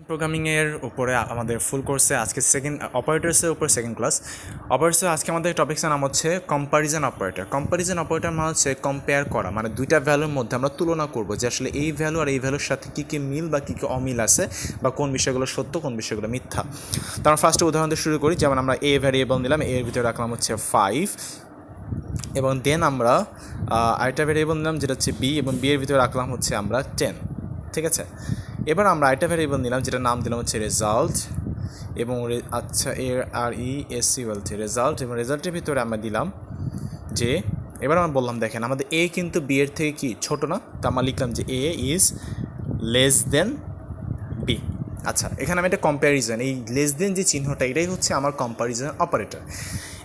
প্রোগ্রামিংয়ের উপরে আমাদের ফুল কোর্সে আজকে সেকেন্ড অপারেটরসের উপর সেকেন্ড ক্লাস। অপারেটরসে আজকে আমাদের টপিক্সের নাম হচ্ছে কম্প্যারিজন অপারেটর। কম্প্যারিজন অপারেটর মানে হচ্ছে কম্পেয়ার করা, মানে দুইটা ভ্যালুর মধ্যে আমরা তুলনা করব যে আসলে এই ভ্যালু আর এই ভ্যালুর সাথে কী কী মিল বা কী কী অমিল আছে, বা কোন বিষয়গুলো সত্য কোন বিষয়গুলো মিথ্যা। তো আমরা ফার্স্টে উদাহরণ দিয়ে শুরু করি। যেমন আমরা এ ভ্যারিয়েবল নিলাম, এর ভিতরে রাখলাম হচ্ছে 5, এবং দেন আমরা আরেকটা ভ্যারিয়েবল নিলাম যেটা হচ্ছে বি, এবং বি এর ভিতরে রাখলাম হচ্ছে আমরা 10। ঠিক আছে, এবার আমরা আরেকটা ভ্যারিয়েবল নিলাম যেটার নাম দিলাম হচ্ছে রেজাল্ট, এবং আচ্ছা RESULT রেজাল্ট, এবং রেজাল্টের ভিতরে আমরা দিলাম যে, এবার আমরা বললাম দেখেন আমাদের এ কিন্তু বি এর থেকে কি ছোটো না, তো আমরা লিখলাম যে এ ইজ লেস দেন বি। আচ্ছা, এখানে আমি একটা কম্প্যারিজন, এই লেস দেন যে চিহ্নটা এটাই হচ্ছে আমার কম্প্যারিজন অপারেটর।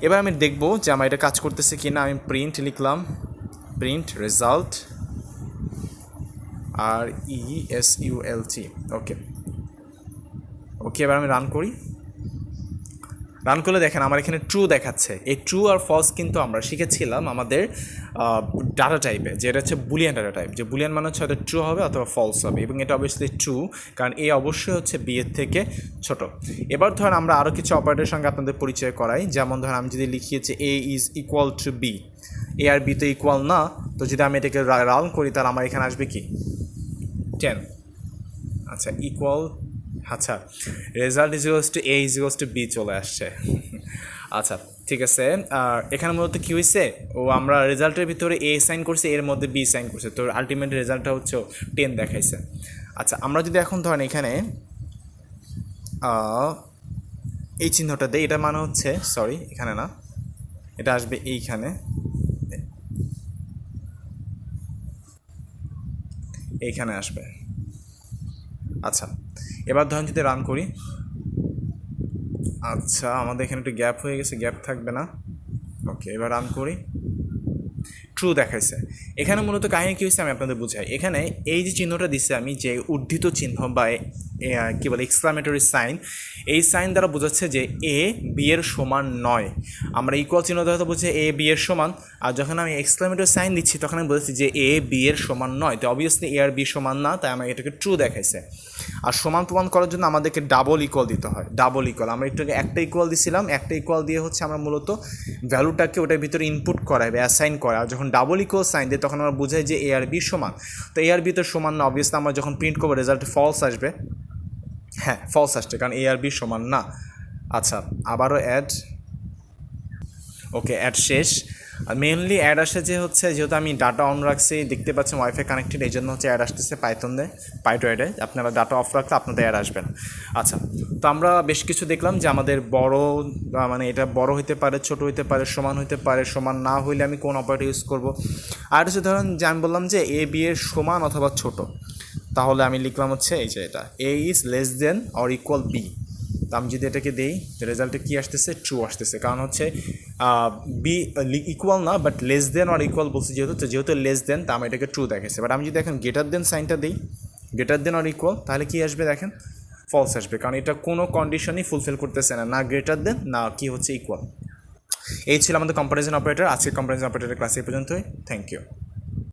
এবার আমি দেখবো যে আমার এটা কাজ করতেছে কি না। আমি প্রিন্ট লিখলাম, প্রিন্ট রেজাল্ট RESULT। ওকে, এবার আমি রান করি। রান করলে দেখেন আমার এখানে ট্রু দেখাচ্ছে। এই ট্রু আর ফলস কিন্তু আমরা শিখেছিলাম আমাদের ডাটা টাইপে, যেটা হচ্ছে বুলিয়ান ডাটা টাইপ, যে বুলিয়ান মানে হচ্ছে হয়তো ট্রু হবে অথবা ফলস হবে, এবং এটা অবভিয়াসলি ট্রু, কারণ এ অবশ্যই হচ্ছে বি এর থেকে ছোট। এবার ধরেন আমরা আরও কিছু অপারেটরের সঙ্গে আপনাদের পরিচয় করাই। যেমন ধরেন আমি যদি লিখিয়েছি a is equal to b, a আর বি তো ইকুয়াল না, তো যদি আমি এটাকে রান করি তাহলে আমার এখানে আসবে কি 10। আচ্ছা, ইকুয়াল, আচ্ছা result equals to a equals to b চলে আসছে। আচ্ছা ঠিক আছে, আর এখানে মূলত কী হয়েছে, আমরা রেজাল্টের ভিতরে এ সাইন করছি, এর মধ্যে বি সাইন করছে, তো আলটিমেট রেজাল্টটা হচ্ছে 10 দেখাইছে। আচ্ছা, আমরা যদি এখন ধরেন এখানে এই চিহ্নটা দেই, এটা মানে হচ্ছে, সরি এখানে না, এটা আসবে এইখানে, এইখানে আসবে। আচ্ছা, এবার ধরেন যদি রান করি, আচ্ছা আমাদের এখানে একটু গ্যাপ হয়ে গেছে, গ্যাপ থাকবে না। ওকে, এবার রান করি, ট্রু দেখাইছে। এখানে মূলত কাহিনী কী হয়েছে আমি আপনাদের বুঝাই। এখানে এই যে চিহ্নটা দিচ্ছে আমি, যে উদ্ধৃত চিহ্ন বা কী বলে এক্সক্লামেটরি সাইন, এই সাইন দ্বারা বোঝাচ্ছে যে এ বি এর সমান নয়। আমরা ইকুয়াল চিহ্ন দ্বারা তো বুঝছি এ বি এর সমান, আর যখন আমি এক্সক্লামেটরি সাইন দিচ্ছি তখন আমি বলছি যে এ বি এর সমান নয়, তো অবভিয়াসলি এ আর বি সমান না, তাই আমার এটাকে ট্রু দেখাইছে। আর সমান প্রমাণ করার জন্য আমাদেরকে ডাবল ইকুয়াল দিতে হয়। ডাবল ইকুয়াল, আমরা একটু একটা ইকুয়াল দিছিলাম, একটা ইকুয়াল দিয়ে হচ্ছে আমরা মূলত ভ্যালুটাকে ওটার ভিতরে ইনপুট করাই বা অ্যাসাইন করা। আর যখন ডাবল ইকুয়াল সাইন দিই তখন আমরা বুঝাই যে এ আর বি সমান, তো এ আর বি তো সমান না, অবভিয়াসলি আমরা যখন প্রিন্ট করবো রেজাল্ট ফলস আসবে। হ্যাঁ, ফলস আসছে, কারণ এ আর বি সমান না। আচ্ছা, আবারও অ্যাড, ওকে অ্যাড শেষ। আর মেনলি অ্যাড আসে যে হচ্ছে, যেহেতু আমি ডাটা অন রাখছি, দেখতে পাচ্ছেন ওয়াইফাই কানেক্টেড, এই জন্য হচ্ছে অ্যাড আসতেছে পাইথনে, পাইটয়েডে। আপনারা ডাটা অফ রাখলে আপনাদের অ্যাড আসবে না। আচ্ছা, তো আমরা বেশ কিছু দেখলাম যে আমাদের বড়, মানে এটা বড় হইতে পারে, ছোট হইতে পারে, সমান হইতে পারে, সমান না হইলে আমি কোন অপারেটর ইউজ করব। আর হচ্ছে ধরেন যে আমি বললাম যে এ বি এর সমান অথবা ছোট, তাহলে আমি লিখলাম হচ্ছে এই যে এটা a is less than or equal b. তো আমি যদি এটাকে দিই, রেজাল্টে কী আসতেছে, ট্রু আসতেছে, কারণ হচ্ছে বি ইকুয়াল না, but less than or equal বলছি যেহেতু লেস দেন, তা আমি এটাকে ট্রু দেখাইছে। বাট আমি যদি এখন গ্রেটার দেন সাইনটা দিই, গ্রেটার দেন অর ইকুয়াল, তাহলে কী আসবে দেখেন, ফলস আসবে, কারণ এটা কোনো কন্ডিশনই ফুলফিল করতেছে না, না গ্রেটার দেন না কি হচ্ছে ইকুয়াল। এই ছিল আমাদের কম্পারিজন অপারেটর। আজকের কম্পারিজন অপারেটরের ক্লাস এই পর্যন্তই। Thank you.